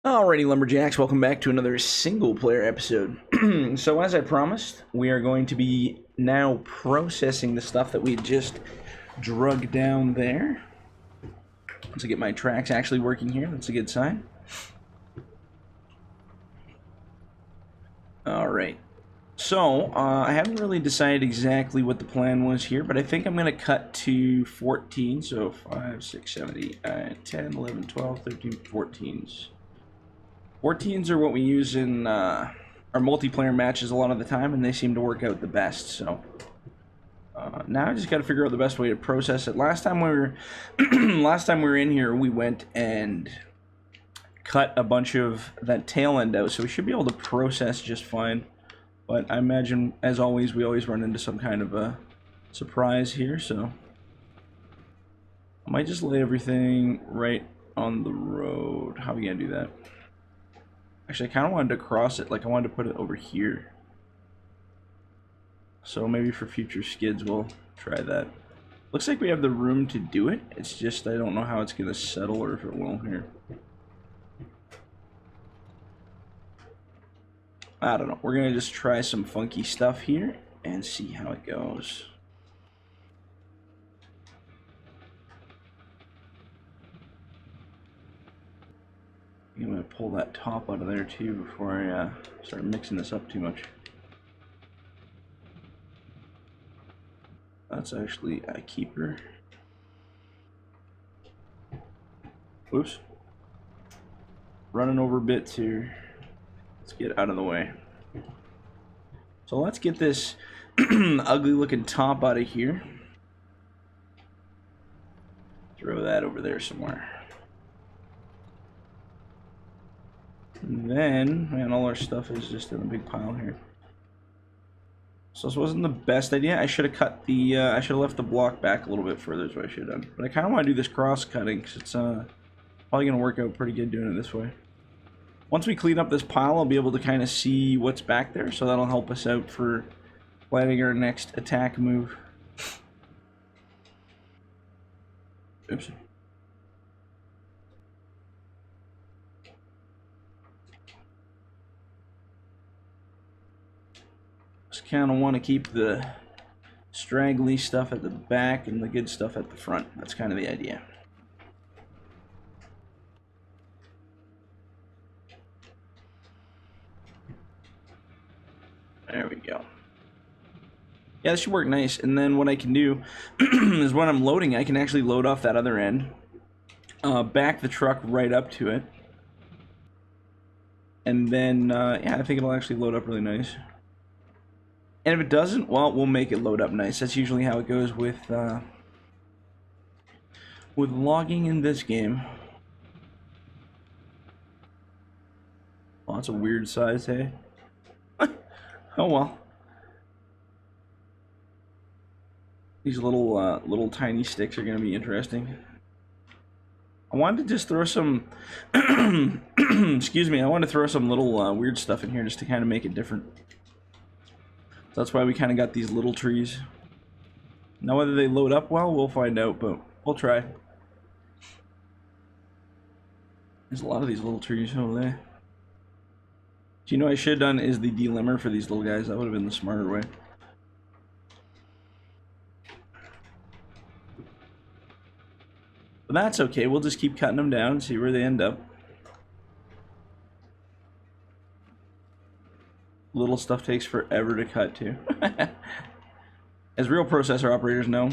Alrighty, Lumberjacks, welcome back to another single-player episode. So as I promised, we are going to be now processing the stuff that we just drug down there. Once I get my tracks actually working here, that's a good sign. Alright, so I haven't really decided exactly what the plan was here, but I think I'm going to cut to 14, so 5, 6, 7, 8, 9, 10, 11, 12, 13, 14s. 14s are what we use in our multiplayer matches a lot of the time, and they seem to work out the best. So now I just got to figure out the best way to process it. Last time we were in here, we went and cut a bunch of that tail end out, so we should be able to process just fine. But I imagine, as always, we always run into some kind of a surprise here. So I might just lay everything right on the road. How are we gonna do that? Actually, I kind of wanted to cross it, like I wanted to put it over here. So maybe for future skids we'll try that. Looks like we have the room to do it. It's just I don't know how it's going to settle or if it will here. I don't know. We're going to just try some funky stuff here and see how it goes. I'm going to pull that top out of there too before I start mixing this up too much. That's actually a keeper. Oops. Running over bits here. Let's get out of the way. So let's get this ugly looking top out of here. Throw that over there somewhere. And then, man, all our stuff is just in a big pile here. So this wasn't the best idea. I should have cut the, I should have left the block back a little bit further is what I should have done. But I kind of want to do this cross cutting because it's probably going to work out pretty good doing it this way. Once we clean up this pile, I'll be able to kind of see what's back there. So that'll help us out for planning our next attack move. Oops. Kind of want to keep the straggly stuff at the back and the good stuff at the front. That's kind of the idea. There we go. Yeah, this should work nice. And then what I can do is when I'm loading, I can actually load off that other end, back the truck right up to it, and then yeah, I think it'll actually load up really nice. And if it doesn't, well, we'll make it load up nice. That's usually how it goes with logging in this game. Well, that's a weird size, hey? Oh well. These little tiny sticks are going to be interesting. I wanted to just throw some, excuse me, I wanted to throw some little weird stuff in here just to kind of make it different. That's why we kind of got these little trees. Now whether they load up well, we'll find out, but we'll try. There's a lot of these little trees over there. Do you know what I should have done is the delimber for these little guys? That would have been the smarter way. But that's okay, we'll just keep cutting them down and see where they end up. Little stuff takes forever to cut too. As real processor operators know, as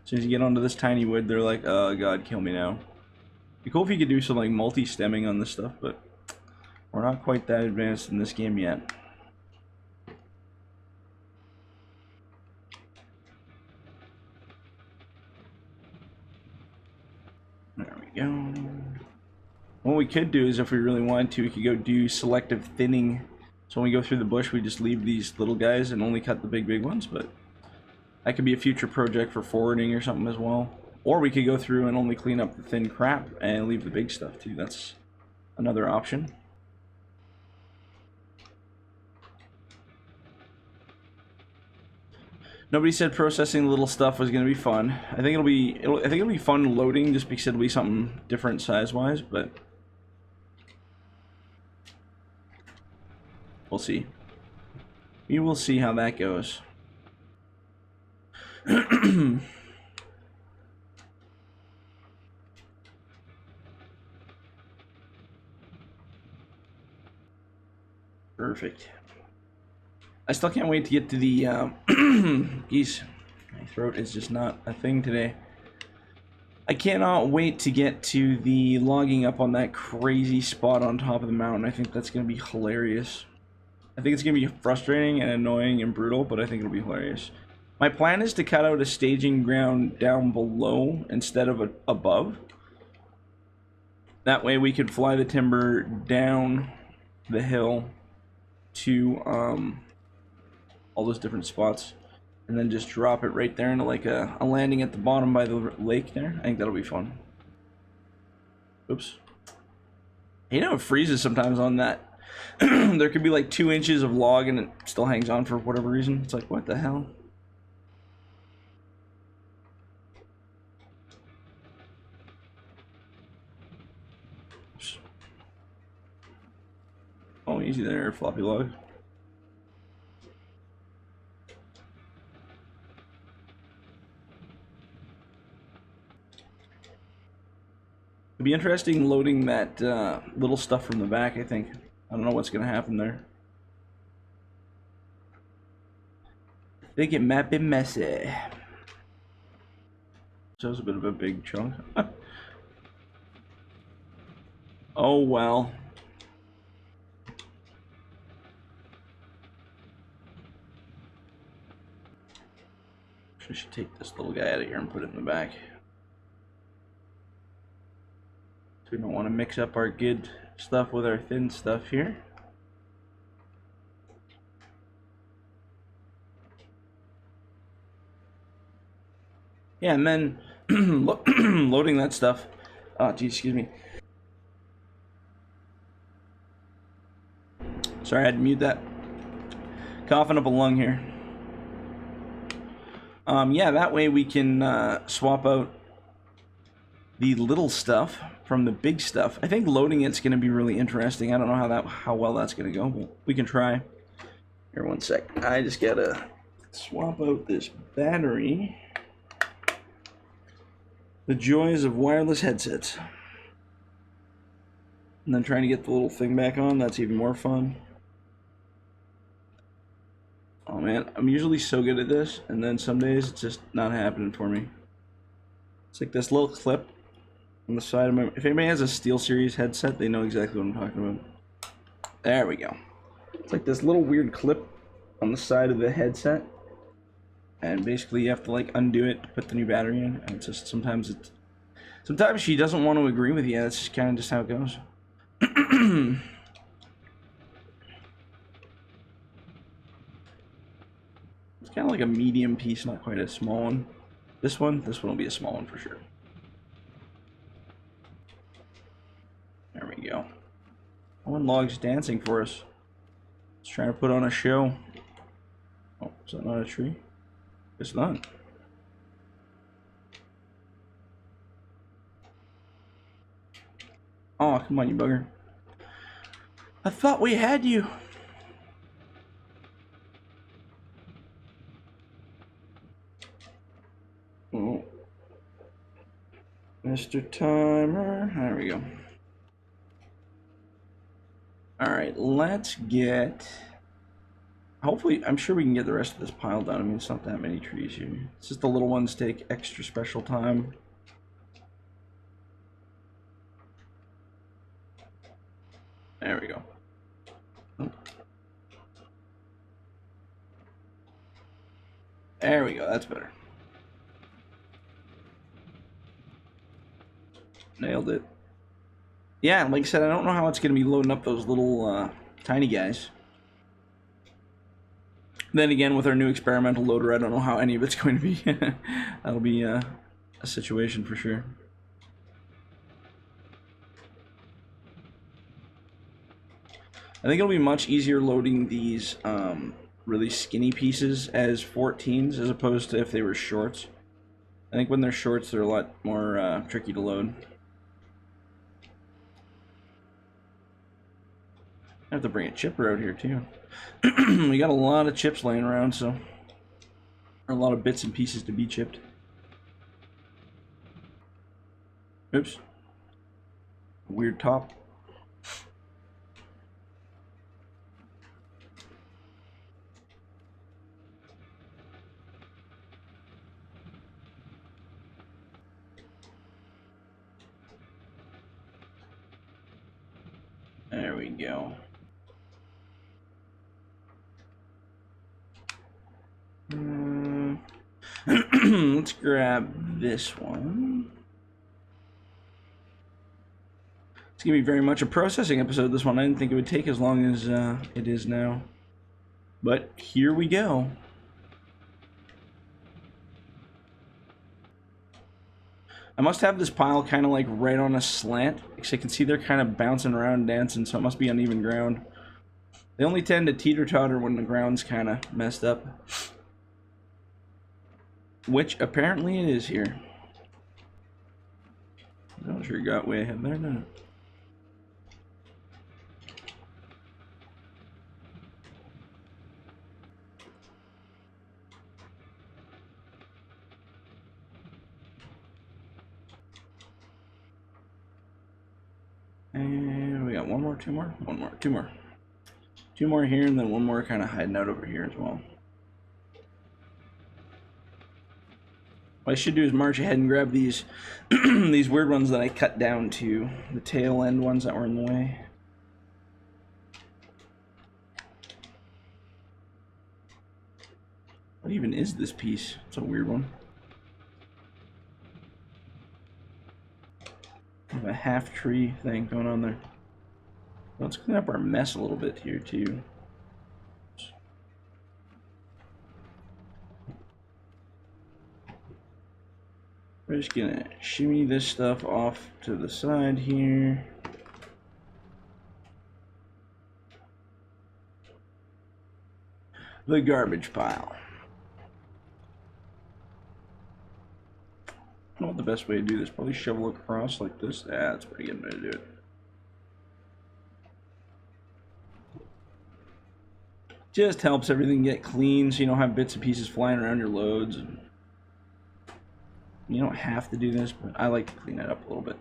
soon as you get onto this tiny wood, they're like, oh god, kill me now. It'd be cool if you could do some like multi-stemming on this stuff, but we're not quite that advanced in this game yet. There we go. What we could do is if we really wanted to, we could go do selective thinning. So when we go through the bush, we just leave these little guys and only cut the big ones, but that could be a future project for forwarding or something as well. Or we could go through and only clean up the thin crap and leave the big stuff too. That's another option. Nobody said processing the little stuff was going to be fun. I think it'll be fun loading just because it'll be something different size-wise, but We'll see. We will see how that goes. Perfect. I still can't wait to get to the geese. My throat is just not a thing today. I cannot wait to get to the logging up on that crazy spot on top of the mountain. I think that's going to be hilarious. I think it's going to be frustrating and annoying and brutal, but I think it'll be hilarious. My plan is to cut out a staging ground down below instead of above. That way we could fly the timber down the hill to all those different spots, and then just drop it right there into like a landing at the bottom by the lake there. I think that'll be fun. Oops. You know, it freezes sometimes on that. There could be like 2 inches of log and it still hangs on for whatever reason. It's like, what the hell? Oops. Oh, easy there, floppy log. It'd be interesting loading that little stuff from the back, I think. I don't know what's going to happen there. I think it might be messy. Shows a bit of a big chunk. Oh, well. I should take this little guy out of here and put it in the back. We don't want to mix up our good stuff with our thin stuff here. Yeah, and then loading that stuff. Oh, geez, excuse me. Sorry, I had to mute that. Coughing up a lung here. Yeah, that way we can swap out the little stuff from the big stuff. I think loading it's going to be really interesting. I don't know how well that's going to go, but we can try. Here, one sec. I just gotta swap out this battery. The joys of wireless headsets. And then trying to get the little thing back on, that's even more fun. Oh man, I'm usually so good at this, and then some days it's just not happening for me. It's like this little clip on the side of my... If anybody has a SteelSeries headset, they know exactly what I'm talking about. There we go. It's like this little weird clip on the side of the headset. And basically you have to like undo it to put the new battery in. And it's just sometimes she doesn't want to agree with you. That's just kind of just how it goes. It's kind of like a medium piece, not quite a small one. This one will be a small one for sure. There we go. One log's dancing for us. It's trying to put on a show. Oh, is that not a tree? It's not. Oh, come on, you bugger. I thought we had you. Oh. Mr. Timer. There we go. Alright, let's get... Hopefully, I'm sure we can get the rest of this pile done. I mean, it's not that many trees here. It's just the little ones take extra special time. There we go. Oh. There we go, that's better. Nailed it. Yeah, like I said, I don't know how it's going to be loading up those little tiny guys. Then again, with our new experimental loader, I don't know how any of it's going to be. That'll be a situation for sure. I think it'll be much easier loading these really skinny pieces as 14s as opposed to if they were shorts. I think when they're shorts, they're a lot more tricky to load. I have to bring a chipper out here too. We got a lot of chips laying around, so a lot of bits and pieces to be chipped. Oops. Weird top. There we go. Let's grab this one. It's gonna be very much a processing episode, this one. I didn't think it would take as long as it is now. But here we go. I must have this pile kind of like right on a slant, because I can see they're kind of bouncing around, dancing, so it must be uneven ground. They only tend to teeter-totter when the ground's kind of messed up. Which apparently it is here. I'm sure you got way ahead there, no. And we got one more, two more, one more, two more. Two more here, and then one more kind of hiding out over here as well. What I should do is march ahead and grab these these weird ones that I cut down to the tail end ones that were in the way. What even is this piece? It's a weird one. We have a half tree thing going on there. Let's clean up our mess a little bit here too. We're just gonna shimmy this stuff off to the side here. The garbage pile. I don't know what the best way to do this. Probably shovel across like this. Yeah, that's a pretty good way to do it. Just helps everything get clean so you don't have bits and pieces flying around your loads. And you don't have to do this, but I like to clean it up a little bit.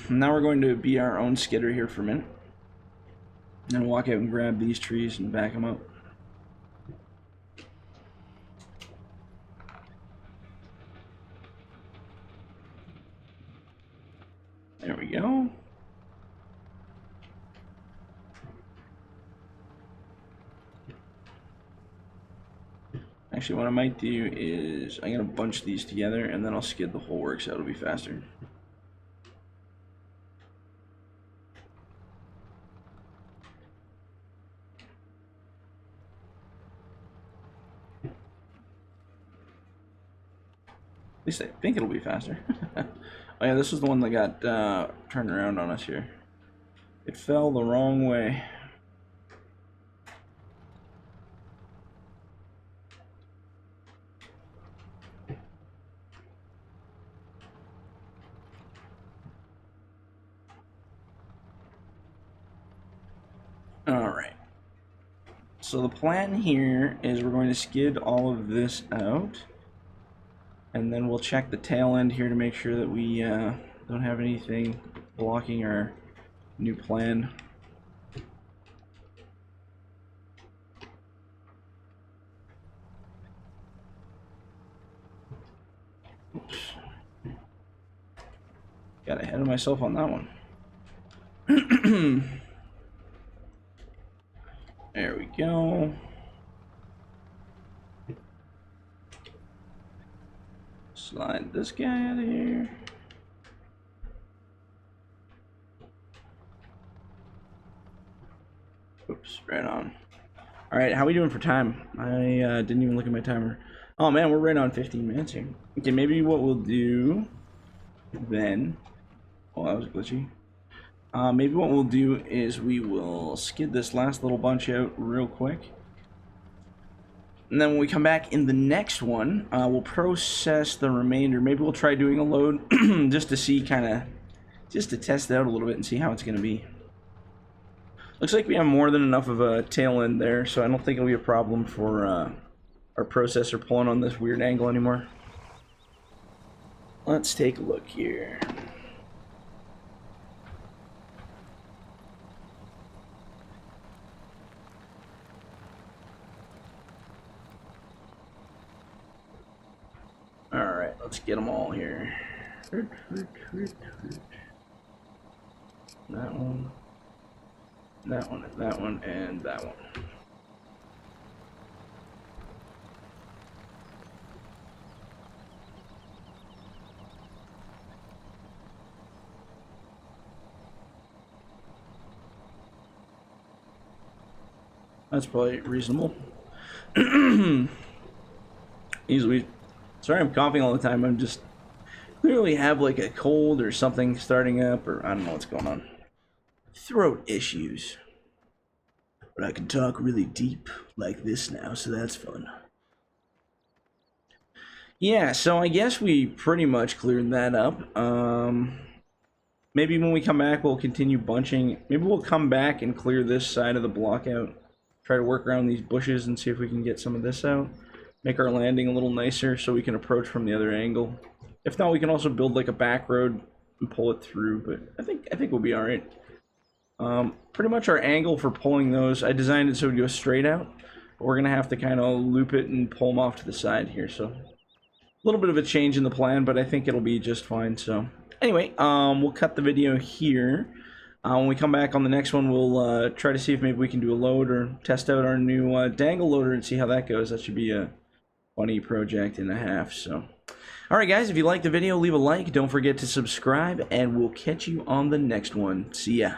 Now we're going to be our own skidder here for a minute. And then walk out and grab these trees and back them up. There we go. Actually, what I might do is I'm gonna bunch these together and then I'll skid the whole works out. It'll be faster. At least I think it'll be faster. Oh yeah, this is the one that got turned around on us here. It fell the wrong way. Alright. So the plan here is we're going to skid all of this out. And then we'll check the tail end here to make sure that we don't have anything blocking our new plan. Oops. Got ahead of myself on that one. There we go. Slide this guy out of here. Oops, right on. Alright, how are we doing for time? I didn't even look at my timer. Oh man, we're right on 15 minutes here. Okay, maybe what we'll do then... Oh, that was glitchy. Maybe what we'll do is we will skid this last little bunch out real quick. And then when we come back in the next one, we'll process the remainder. Maybe we'll try doing a load just to see just to test it out a little bit and see how it's going to be. Looks like we have more than enough of a tail end there, so I don't think it'll be a problem for our processor pulling on this weird angle anymore. Let's take a look here. Alright, let's get them all here. That one, that one, that one, and that one. That's probably reasonable. Easily. Sorry I'm coughing all the time. I'm just clearly have like a cold or something starting up, or I don't know what's going on. Throat issues. But I can talk really deep like this now, so that's fun. Yeah, so I guess we pretty much cleared that up. Maybe when we come back we'll continue bunching. Maybe we'll come back and clear this side of the block out. Try to work around these bushes and see if we can get some of this out. Make our landing a little nicer so we can approach from the other angle. If not, we can also build like a back road and pull it through, but I think we'll be alright. Pretty much our angle for pulling those, I designed it so it goes straight out. But we're going to have to kind of loop it and pull them off to the side here, so a little bit of a change in the plan, but I think it'll be just fine. So anyway, we'll cut the video here. When we come back on the next one, we'll try to see if maybe we can do a load or test out our new dangle loader and see how that goes. That should be a funny project and a half. So, alright guys, if you liked the video, leave a like. Don't forget to subscribe, and we'll catch you on the next one. See ya.